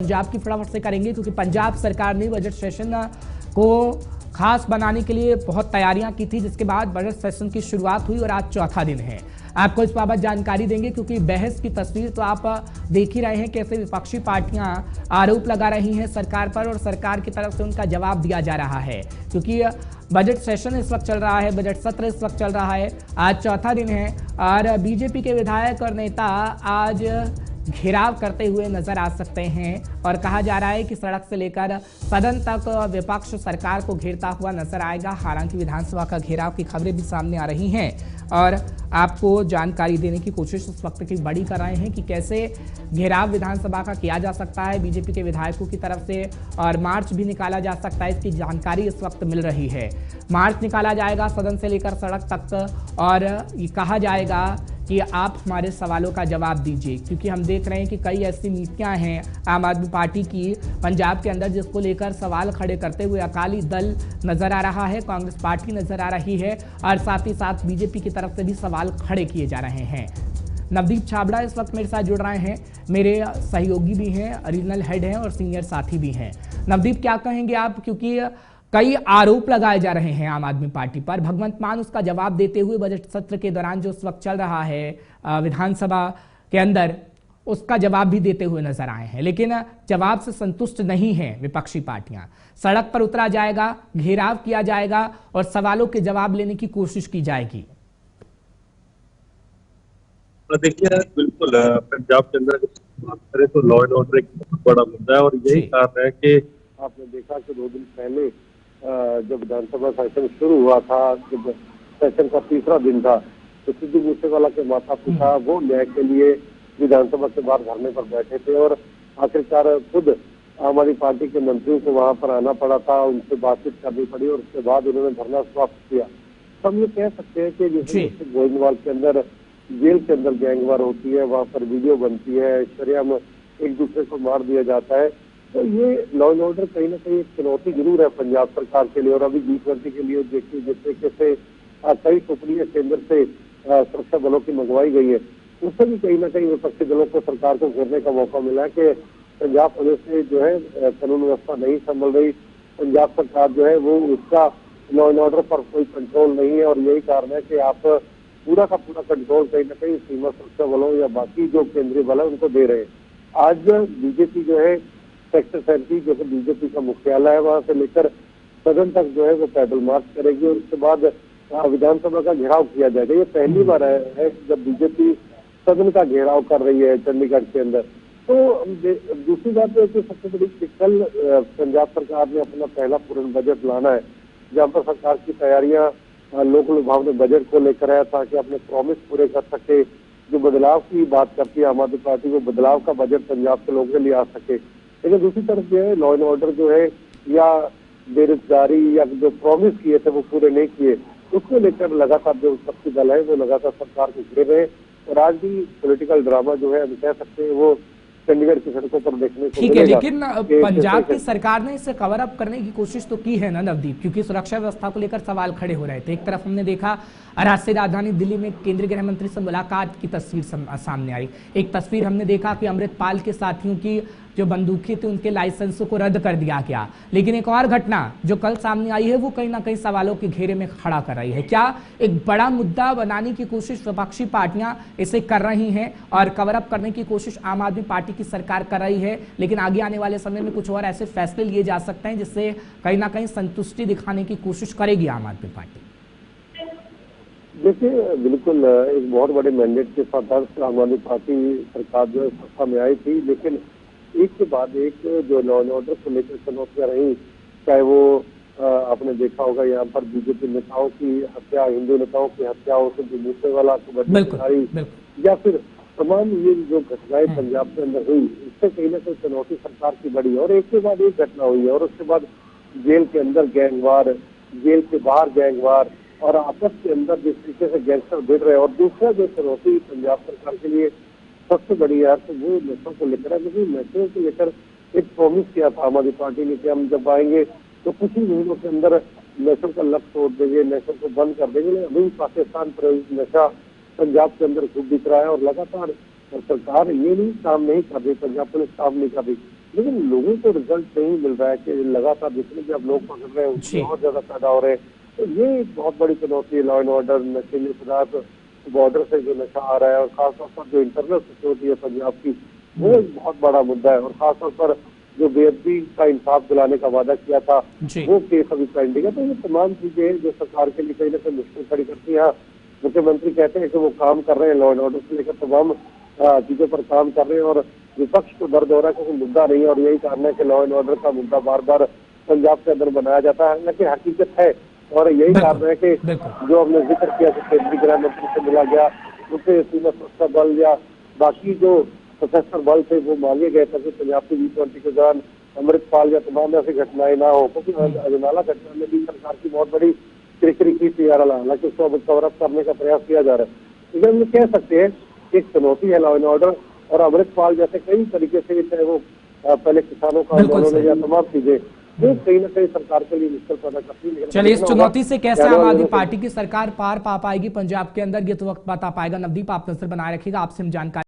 पंजाब की फटाफट से करेंगे, क्योंकि पंजाब सरकार ने बजट सेशन को खास बनाने के लिए बहुत तैयारियां की थी, जिसके बाद बजट सेशन की शुरुआत हुई और आज चौथा दिन है। आपको इस बाबत जानकारी देंगे, क्योंकि बहस की तस्वीर तो आप देख ही रहे हैं, कैसे विपक्षी पार्टियां आरोप लगा रही हैं सरकार पर और सरकार की तरफ से उनका जवाब दिया जा रहा है। क्योंकि बजट सेशन इस वक्त चल रहा है, बजट सत्र इस वक्त चल रहा है, आज चौथा दिन है और बीजेपी के विधायक और नेता आज घेराव करते हुए नजर आ सकते हैं और कहा जा रहा है कि सड़क से लेकर सदन तक विपक्ष सरकार को घेरता हुआ नजर आएगा। हालांकि विधानसभा का घेराव की खबरें भी सामने आ रही हैं और आपको जानकारी देने की कोशिश इस वक्त की बड़ी कर रहे हैं कि कैसे घेराव विधानसभा का किया जा सकता है बीजेपी के विधायकों की तरफ से और मार्च भी निकाला जा सकता है। इसकी जानकारी इस वक्त मिल रही है। मार्च निकाला जाएगा सदन से लेकर सड़क तक और ये कहा जाएगा कि आप हमारे सवालों का जवाब दीजिए, क्योंकि हम देख रहे हैं कि कई ऐसी नीतियां हैं आम आदमी पार्टी की पंजाब के अंदर जिसको लेकर सवाल खड़े करते हुए अकाली दल नजर आ रहा है, कांग्रेस पार्टी नजर आ रही है और साथ ही साथ बीजेपी की तरफ से भी सवाल खड़े किए जा रहे हैं। नवदीप छाबड़ा इस वक्त मेरे साथ जुड़ रहे हैं, मेरे सहयोगी भी हैं, रीजनल हेड हैं और सीनियर साथी भी हैं। नवदीप, क्या कहेंगे आप, क्योंकि कई आरोप लगाए जा रहे हैं आम आदमी पार्टी पर, भगवंत मान उसका जवाब देते हुए बजट सत्र के दौरान जो उस वक्त चल रहा है विधानसभा के अंदर, उसका जवाब भी देते हुए नजर आए हैं, लेकिन जवाब से संतुष्ट नहीं है विपक्षी पार्टियां। सड़क पर उतरा जाएगा, घेराव किया जाएगा और सवालों के जवाब लेने की कोशिश की जाएगी। देखिए, बिल्कुल पंजाब के अंदर बात करें तो लॉ एंड ऑर्डर एक बहुत बड़ा मुद्दा है और यही कारण है कि आपने देखा कि 2 दिन पहले जब विधानसभा सेशन शुरू हुआ था, जब सेशन का तीसरा दिन था, तो सिद्धू मूसेवाला के माता पिता वो न्याय के लिए विधानसभा के बाहर धरने पर बैठे थे और आखिरकार खुद आम आदमी पार्टी के मंत्रियों को वहां पर आना पड़ा था, उनसे बातचीत करनी पड़ी और उसके बाद उन्होंने धरना समाप्त किया। हम ये कह सकते हैं कि जैसे गोविंदवाल के अंदर जेल के अंदर गैंगवार होती है, वहां पर वीडियो बनती है, शरेआम एक दूसरे को मार दिया जाता है, तो ये लॉ एंड ऑर्डर कहीं ना कहीं एक चुनौती जरूर है पंजाब सरकार के लिए। और अभी G20 के लिए देखिए जिस तरीके से कई टुकड़ियां केंद्र से सुरक्षा बलों की मंगवाई गई है, उससे भी कहीं ना कहीं विपक्षी दलों को सरकार को घेरने का मौका मिला है कि पंजाब पुलिस से जो है कानून व्यवस्था नहीं संभल रही, पंजाब सरकार जो है वो उसका लॉ एंड ऑर्डर पर कोई कंट्रोल नहीं है और यही कारण है कि आप पूरा का पूरा कंट्रोल कहीं ना कहीं सीमा सुरक्षा बलों या बाकी जो केंद्रीय बल है उनको दे रहे हैं। आज बीजेपी जो है सेक्टर 37 जो है बीजेपी का मुख्यालय है, वहां से लेकर सदन तक जो है वो पैदल मार्च करेगी और उसके बाद विधानसभा का घेराव किया जाएगा। ये पहली बार है जब बीजेपी सदन का घेराव कर रही है चंडीगढ़ के अंदर। तो दूसरी बात है कि सबसे बड़ी कल पंजाब सरकार ने अपना पहला पूर्ण बजट लाना है, जहाँ पर सरकार की तैयारियां लोक लुभाव ने बजट को लेकर है ताकि अपने प्रॉमिस पूरे कर सके। जो बदलाव की बात करती है आम आदमी पार्टी, वो बदलाव का बजट पंजाब के लोगों के लिए आ सके। लेकिन दूसरी तरफ जो है लॉ एंड ऑर्डर जो है या बेरोजगारी या जो प्रॉमिस किए थे वो पूरे नहीं किए, उसको लेकर लगातार जो विपक्षी दल है वो लगातार सरकार को घेर रहे हैं और आज भी पॉलिटिकल ड्रामा जो है हम कह सकते हैं वो चंडीगढ़ की सड़कों पर देखने को ठीक है। लेकिन पंजाब की सरकार ने इसे कवर अप करने की कोशिश तो की है ना नवदीप, क्योंकि सुरक्षा व्यवस्था को लेकर सवाल खड़े हो रहे थे। एक तरफ हमने देखा राष्ट्रीय राजधानी दिल्ली में केंद्रीय गृह मंत्री से मुलाकात की तस्वीर सामने आई, एक तस्वीर हमने देखा कि अमृतपाल के साथियों की जो बंदूकें थी उनके लाइसेंसों को रद्द कर दिया गया। लेकिन एक और घटना जो कल सामने आई है वो कहीं ना कहीं सवालों के घेरे में खड़ा कर रही है। क्या एक बड़ा मुद्दा बनाने की कोशिश विपक्षी पार्टियां इसे कर रही हैं और कवर अप करने की कोशिश आम आदमी पार्टी की सरकार कर रही है, लेकिन आगे आने वाले समय में कुछ और ऐसे फैसले लिए जा सकते हैं जिससे कहीं ना कहीं संतुष्टि दिखाने की कोशिश करेगी आम आदमी पार्टी? देखिए, बिल्कुल एक बहुत बड़े मैंडेट के साथ आम आदमी पार्टी सरकार जो है सत्ता में आई थी, लेकिन एक के बाद एक जो लॉ एंड ऑर्डर को लेकर चुनौतियां रही, चाहे वो आपने देखा होगा यहाँ पर बीजेपी नेताओं की हत्या, हिंदू नेताओं की हत्या हो, सिद्धू मूसेवाला को बदली या फिर तमाम ये जो घटनाएं पंजाब के अंदर हुई, इससे कहीं ना कहीं चुनौती सरकार की बढ़ी और एक के बाद एक घटना हुई है और उसके बाद जेल के अंदर गैंगवार, जेल के बाहर गैंगवार और आपस के अंदर जिस तरीके से गैंगस्टर भिड़ रहे हैं। और दूसरा जो चुनौती पंजाब सरकार के लिए सबसे बड़ी है तो वो नशों को लेकर है, क्योंकि नशों को लेकर एक प्रॉमिस किया था आम आदमी पार्टी ने कि हम जब आएंगे तो कुछ ही महीनों के अंदर नशों का लक्ष्य तोड़ देंगे, नशों को बंद कर देंगे। अभी पाकिस्तान पर नशा पंजाब के अंदर खूब दिख रहा है और लगातार सरकार ये नहीं काम नहीं कर रही, पंजाब पुलिस काम नहीं कर रही। लेकिन लोगों को रिजल्ट नहीं मिल रहा है कि लगातार जितने भी अब लोग पकड़ रहे हैं उससे बहुत ज्यादा पैदा हो रहे हैं। तो ये एक बहुत बड़ी चुनौती है लॉ एंड ऑर्डर, नशीले पदार्थ, बॉर्डर से जो नशा आ रहा है और खासतौर पर जो इंटरनल सिक्योरिटी है पंजाब की, वो एक बहुत बड़ा मुद्दा है। और खासतौर पर जो बेअदबी का इंसाफ दिलाने का वादा किया था वो केस अभी पेंडिंग है। तो ये तमाम चीजें जो सरकार के लिए कहीं ना कहीं मुश्किल खड़ी करती है। मुख्यमंत्री कहते हैं कि वो काम कर रहे हैं, लॉ एंड ऑर्डर से लेकर तमाम चीजों पर काम कर रहे हैं और विपक्ष को दर्द हो रहा है कि मुद्दा नहीं है। और यही कारण है कि लॉ एंड ऑर्डर का मुद्दा बार बार पंजाब के अंदर बनाया जाता है, हालांकि हकीकत है। और यही कारण है कि जो हमने जिक्र किया कि केंद्रीय गृह मंत्री से मिला गया, उनसे सीमा सुरक्षा बल या बाकी जो सशस्त्र बल थे वो मांगे गए ताकि पंजाब की G20 के दौरान अमृतपाल या तमाम ऐसी घटनाएं ना हो, क्योंकि अजनाला घटना में भी सरकार की बहुत बड़ी किरकिरी की थी। हालांकि उसको अब कवर अप करने का प्रयास किया जा रहा है। लेकिन हम कह सकते हैं एक चुनौती है लॉ एंड ऑर्डर, और अमृतपाल जैसे कई तरीके से, चाहे वो पहले किसानों का आंदोलन है या तमाम चीजें, वो कहीं ना कहीं सरकार के लिए मुश्किल पैदा करती है। चलिए, इस चुनौती से कैसे आम आदमी पार्टी की सरकार पार पा पाएगी पंजाब के अंदर, ये तो वक्त बता पाएगा। नवदीप, आप नजर बनाए रखिएगा, आपसे हम जानकारी